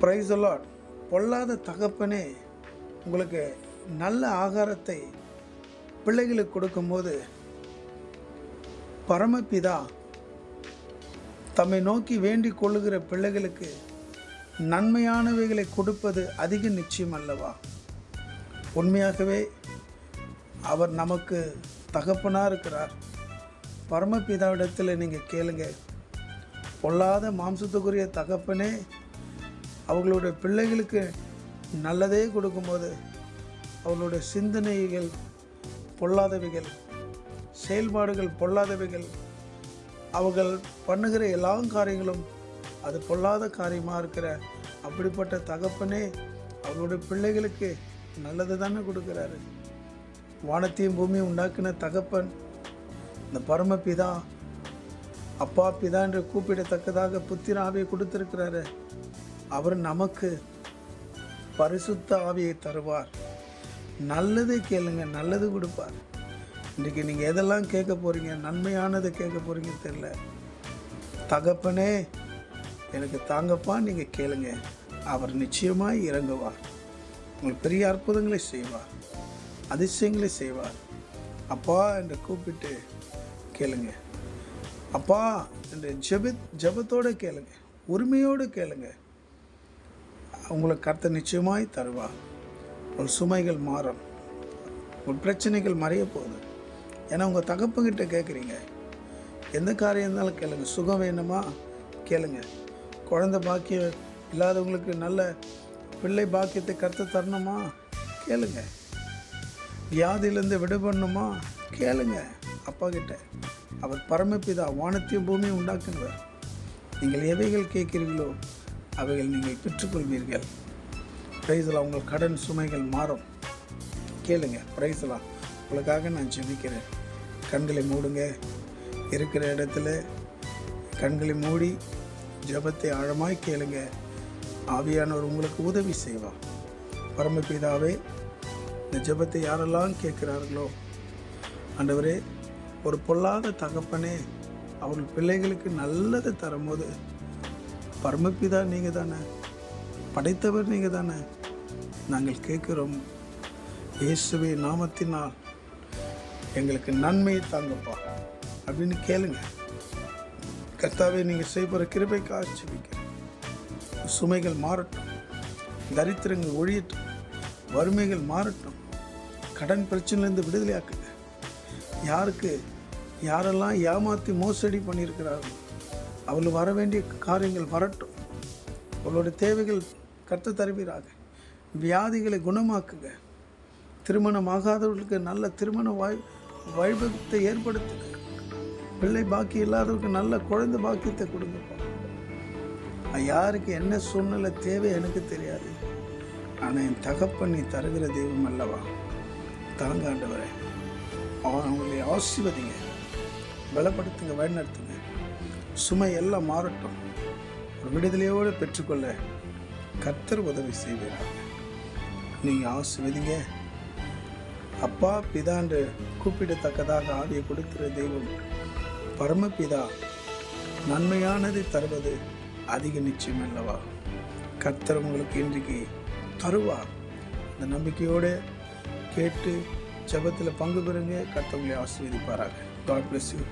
Praise the Lord. பொல்லாத தகப்பனே உங்களுக்கு நல்ல ஆகாரத்தை பிள்ளைகளுக்கு கொடுக்கும்போது பரமபிதா தம்மை நோக்கி வேண்டிக் கொள்ளுகிற பிள்ளைகளுக்கு நன்மையானவைகளை கொடுப்பது அதிக நிச்சயம் அல்லவா? உண்மையாகவே அவர் நமக்கு தகப்பனாக இருக்கிறார். பரமபிதாவிடத்தில் நீங்கள் கேளுங்க. பொல்லாத மாம்சத்துக்குரிய தகப்பனே அவர்களுடைய பிள்ளைகளுக்கு நல்லதே கொடுக்கும்போது அவர்களுடைய சிந்தனைகள் பொல்லாதவைகள், செயல்பாடுகள் பொல்லாதவைகள், அவர்கள் பண்ணுகிற எல்லா காரியங்களும் அது பொல்லாத காரியமாக இருக்கிற அப்படிப்பட்ட தகப்பனே அவர்களுடைய பிள்ளைகளுக்கு நல்லது தானே கொடுக்குறாரு. வானத்தையும் பூமியும் உண்டாக்கின தகப்பன் இந்த பரமபிதா, அப்பா பிதா என்று கூப்பிடத்தக்கதாக புத்திர ஆவியை கொடுத்திருக்கிறாரு. அவர் நமக்கு பரிசுத்த ஆவியை தருவார். நல்லதை கேளுங்க, நல்லது கொடுப்பார். இன்றைக்கி நீங்கள் எதெல்லாம் கேட்க போகிறீங்க, நன்மையானதை கேட்க போகிறீங்க தெரியல. தகப்பனே எனக்கு தாங்கப்பா நீங்கள் கேளுங்க. அவர் நிச்சயமாக இறங்குவார். உங்களுக்கு பெரிய அற்புதங்களை செய்வார், அதிசயங்களை செய்வார். அப்பா என்று கூப்பிட்டு கேளுங்க. அப்பா என்று ஜெபத்தோடு கேளுங்க, உரிமையோடு கேளுங்க. உங்களுக்கு கர்த்தர் நிச்சயமாய் தருவார். ஒரு சுமைகள் மாறும், ஒரு பிரச்சனைகள் மறைய போகுது. ஏன்னா உங்கள் தகப்பங்கிட்ட கேட்குறீங்க. எந்த காரியம் இருந்தாலும் கேளுங்க. சுகம் வேணுமா கேளுங்க. குழந்தை பாக்கியம் இல்லாதவங்களுக்கு நல்ல பிள்ளை பாக்கியத்தை கர்த்தர் தரணுமா கேளுங்க. வியாதியிலேருந்து விடுபடணுமா கேளுங்க அப்பா கிட்ட. அவர் பரமபிதா, வானத்தையும் பூமியும் உண்டாக்குனவர். நீங்கள் எவைகள் கேட்கிறீர்களோ அவைகள் நீங்கள் பெற்றுக்கொள்வீர்கள். பிரைஸ்லாம் உங்கள் கடன் சுமைகள் மாறும். கேளுங்க. பிரைஸ்லாம் உங்களுக்காக நான் ஜெபிக்கிறேன். கண்களை மூடுங்க. இருக்கிற இடத்துல கண்களை மூடி ஜெபத்தை ஆழமாய் கேளுங்க. ஆவியானவர் உங்களுக்கு உதவி செய்வார். பரமபிதாவே, இந்த ஜெபத்தை யாரெல்லாம் கேட்கிறார்களோ ஆண்டவரே, ஒரு பொல்லாத தகப்பனே அவர்கள் பிள்ளைகளுக்கு நல்லது தரும்போது பரமபிதா நீங்கள் தானே, படைத்தவர் நீங்கள் தானே. நாங்கள் கேட்குறோம் இயேசுவே நாமத்தினால் எங்களுக்கு நன்மையை தாங்கப்பா அப்படின்னு கேளுங்க. கர்த்தாவே, நீங்கள் செய்கிற கிருபைக்கு ஆசீர்வதிக்கிறேன். சுமைகள் மாறட்டும், தரித்திரங்கள் ஒழியட்டும், வறுமைகள் மாறட்டும், கடன் பிரச்சனையிலேருந்து விடுதலையாக்குங்க. யாரெல்லாம் ஏமாற்றி மோசடி பண்ணியிருக்கிறார்கள் அவர்கள் வர வேண்டிய காரியங்கள் வரட்டும். அவர்களுடைய தேவைகள் கர்த்தர் தருவீராக. வியாதிகளை குணமாக்குங்க. திருமணம் ஆகாதவர்களுக்கு நல்ல திருமண வைபவத்தை ஏற்படுத்துங்க. பிள்ளை பாக்கியம் இல்லாதவருக்கு நல்ல குழந்தை பாக்கியத்தை கொடுங்கப்பா. யாருக்கு என்ன சூழ்நிலை தேவை எனக்கு தெரியாது. ஆனால் என் தகப்பன் நீ தருகிற தெய்வம் அல்லவா. தாங்க ஆண்டவரே, அவங்களை ஆசீர்வதிங்க, பலப்படுத்துங்க, வழிநடத்துங்க. சுமை எல்லாம் மாறட்டும். ஒரு விடுதலையோடு பெற்றுக்கொள்ள கர்த்தர் உதவி செய்வீராக. நீங்கள் ஆசீர்வதிங்க. அப்பா பிதாண்டு கூப்பிடத்தக்கதாக ஆவியை கொடுக்கிற தெய்வம் பரமபிதா நன்மையானதை தருவது அதிக நிச்சயம் அல்லவா. கர்த்தர் உங்களுக்கு இன்றைக்கு தருவார். அந்த நம்பிக்கையோடு கேட்டு ஜெபத்தில் பங்கு பெறுங்க. கர்த்தர் உங்களை ஆசீர்வதிப்பாராக. God bless you.